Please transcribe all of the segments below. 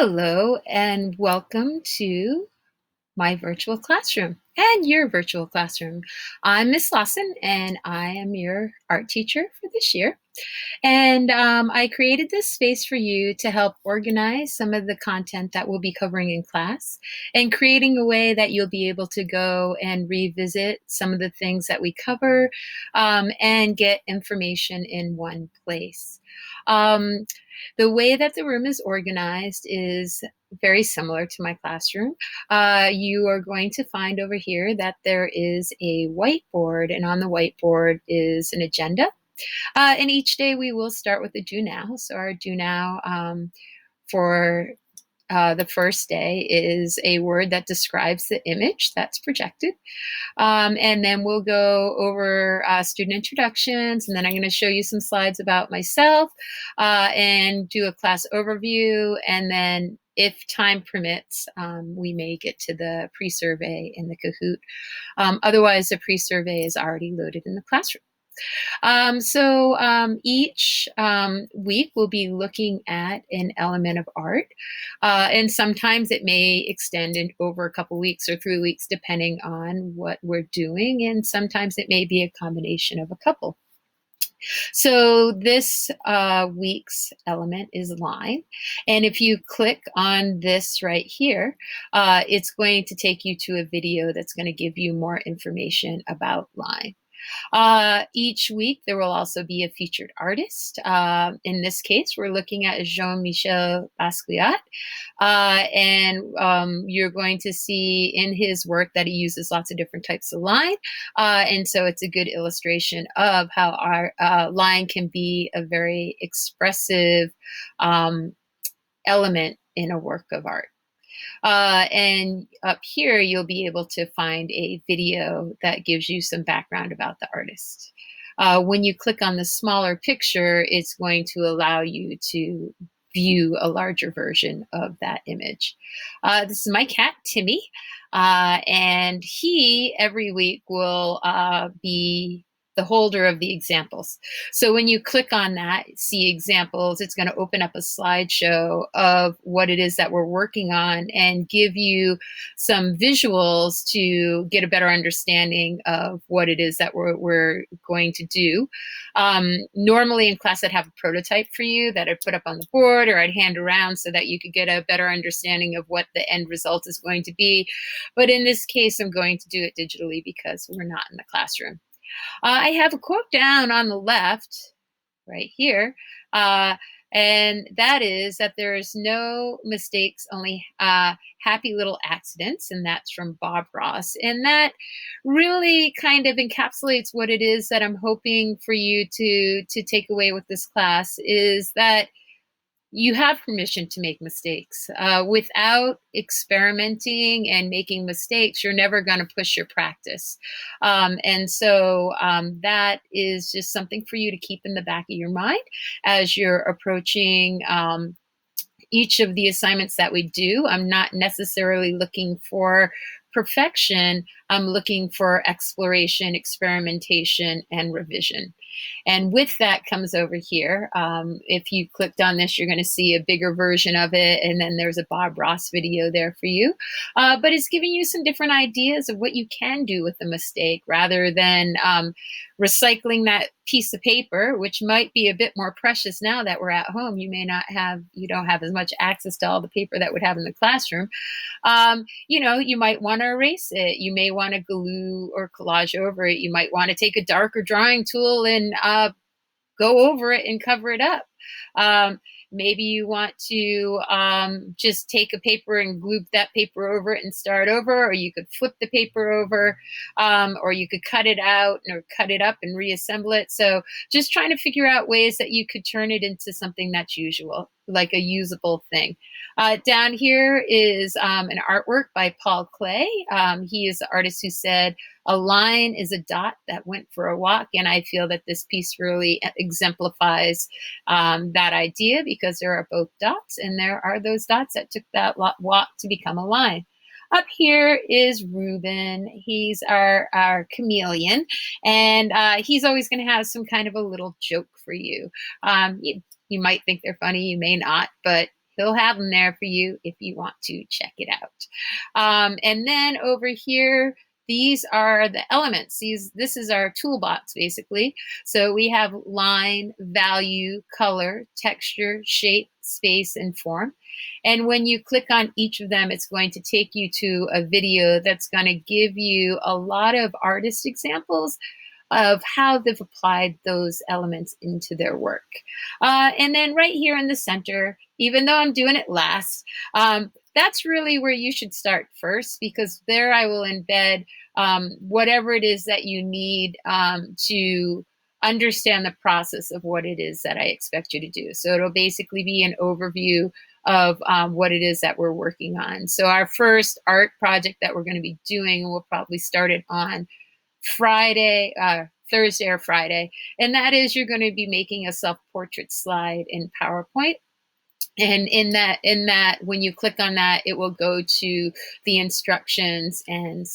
Hello and welcome to my virtual classroom and your virtual classroom. I'm Miss Lawson and I am your art teacher for this year. And I created this space for you to help organize some of the content that we'll be covering in class and creating a way that you'll be able to go and revisit some of the things that we cover and get information in one place. The way that the room is organized is very similar to my classroom. You are going to find over here that there is a whiteboard, and on the whiteboard is an agenda. And each day we will start with a do now. So our do now for the first day is a word that describes the image that's projected. And then we'll go over student introductions, and then I'm going to show you some slides about myself and do a class overview. And then if time permits, we may get to the pre-survey in the Kahoot. Otherwise, the pre-survey is already loaded in the classroom. Each week we'll be looking at an element of art, and sometimes it may extend over a couple weeks or 3 weeks depending on what we're doing, and sometimes it may be a combination of a couple. So this week's element is line, and if you click on this right here, it's going to take you to a video that's going to give you more information about line. Each week, there will also be a featured artist. In this case, we're looking at Jean-Michel Basquiat. You're going to see in his work that he uses lots of different types of line. And so it's a good illustration of how our line can be a very expressive element in a work of art. And up here, you'll be able to find a video that gives you some background about the artist. When you click on the smaller picture, it's going to allow you to view a larger version of that image. This is my cat, Timmy, and he every week will be the holder of the examples. So when you click on that, see examples, it's going to open up a slideshow of what it is that we're working on and give you some visuals to get a better understanding of what it is that we're going to do. Normally in class, I'd have a prototype for you that I'd put up on the board or I'd hand around so that you could get a better understanding of what the end result is going to be. But in this case, I'm going to do it digitally because we're not in the classroom. I have a quote down on the left right here, and that is that there is no mistakes, only happy little accidents, and that's from Bob Ross. And that really kind of encapsulates what it is that I'm hoping for you to take away with this class, is that you have permission to make mistakes. Without experimenting and making mistakes, you're never going to push your practice. That is just something for you to keep in the back of your mind as you're approaching each of the assignments that we do. I'm not necessarily looking for perfection. I'm looking for exploration, experimentation, and revision. And with that comes over here. If you clicked on this, you're going to see a bigger version of it. And then there's a Bob Ross video there for you. But it's giving you some different ideas of what you can do with a mistake rather than recycling that piece of paper, which might be a bit more precious now that we're at home. You don't have as much access to all the paper that would have in the classroom. You might want to erase it. You may want to glue or collage over it. You might want to take a darker drawing tool and go over it and cover it up. Maybe you want to just take a paper and glue that paper over it and start over, or you could flip the paper over, or you could cut it out or cut it up and reassemble it. So just trying to figure out ways that you could turn it into something that's usual, like a usable thing. Down here is an artwork by Paul Klee. He is the artist who said, "A line is a dot that went for a walk." And I feel that this piece really exemplifies that idea, because there are both dots and there are those dots that took that walk to become a line. Up here is Ruben. He's our chameleon, and he's always going to have some kind of a little joke for you. You might think they're funny, you may not, but he'll have them there for you if you want to check it out. And then over here, these are the elements. This is our toolbox, basically. So we have line, value, color, texture, shape, space, and form. And when you click on each of them, it's going to take you to a video that's going to give you a lot of artist examples of how they've applied those elements into their work. And then right here in the center, even though I'm doing it last, that's really where you should start first, because there I will embed whatever it is that you need to understand the process of what it is that I expect you to do. So it'll basically be an overview of what it is that we're working on. So our first art project that we're going to be doing, we'll probably start it on Friday, Thursday or Friday, and that is you're going to be making a self-portrait slide in PowerPoint. And in that, when you click on that, it will go to the instructions and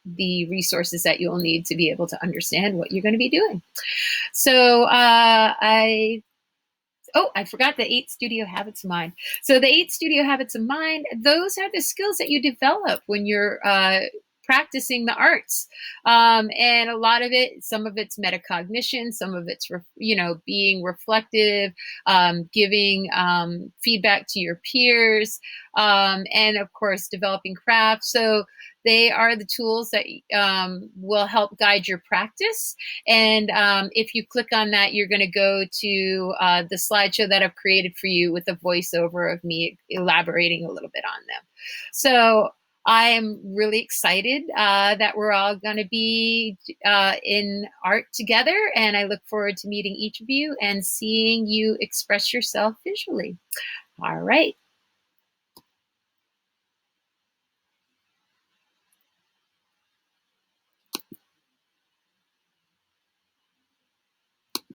the resources that you'll need to be able to understand what you're going to be doing. So I forgot the 8 studio habits of mind. So the 8 studio habits of mind, those are the skills that you develop when you're practicing the arts. And a lot of it, some of it's metacognition, some of it's, being reflective, giving feedback to your peers, and of course, developing crafts. So they are the tools that will help guide your practice. And if you click on that, you're going to go to the slideshow that I've created for you with a voiceover of me elaborating a little bit on them. So I am really excited that we're all going to be in art together, and I look forward to meeting each of you and seeing you express yourself visually. All right.